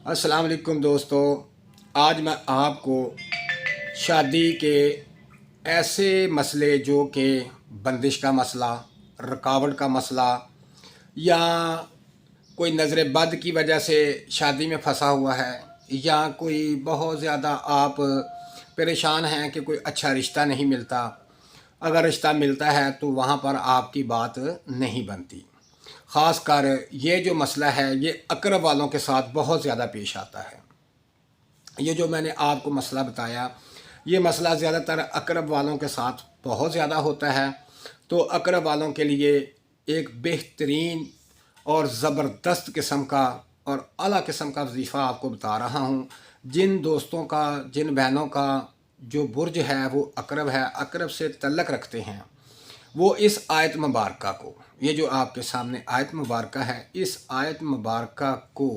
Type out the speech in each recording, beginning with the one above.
अस्सलाम वालेकुम दोस्तों, आज मैं आपको शादी के ऐसे मसले जो कि बंदिश का मसला, रुकावट का मसला या कोई नज़र बद की वजह से शादी में फंसा हुआ है या कोई बहुत ज़्यादा आप परेशान हैं कि कोई अच्छा रिश्ता नहीं मिलता, अगर रिश्ता मिलता है तो वहाँ पर आपकी बात नहीं बनती। ख़ास कर ये जो मसला है ये अक़रब वालों के साथ बहुत ज़्यादा पेश आता है। ये जो मैंने आपको मसला बताया, ये मसला ज़्यादातर अक़रब वालों के साथ बहुत ज़्यादा होता है। तो अक़रब वालों के लिए एक बेहतरीन और ज़बरदस्त किस्म का और आला किस्म का वजीफ़ा आपको बता रहा हूँ। जिन दोस्तों का, जिन बहनों का जो बुर्ज है वो अक़रब है, अक़रब से तल्लक़ रखते हैं, वो इस आयत मुबारका को, ये जो आपके सामने आयत मुबारका है, इस आयत मुबारका को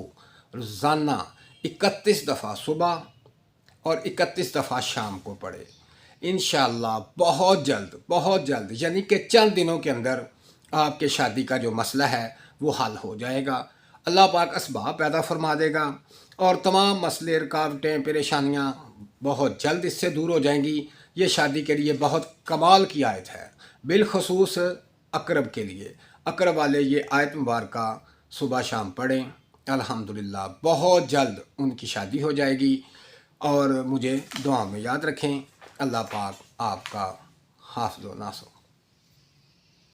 रोज़ाना 31 दफ़ा सुबह और 31 दफ़ा शाम को पढ़े। इंशाअल्लाह बहुत जल्द यानी कि चंद दिनों के अंदर आपके शादी का जो मसला है वो हल हो जाएगा। अल्लाह पाक असबाब पैदा फरमा देगा और तमाम मसले, रुकावटें, परेशानियाँ बहुत जल्द इससे दूर हो जाएंगी। ये शादी के लिए बहुत कमाल की आयत है, बिलखसूस अक़रब के लिए। अक़रब वाले ये आयत मुबारका सुबह शाम पढ़ें, अल्हम्दुलिल्लाह बहुत जल्द उनकी शादी हो जाएगी। और मुझे दुआ में याद रखें। अल्लाह पाक आपका हाफ़िज़ व नासर।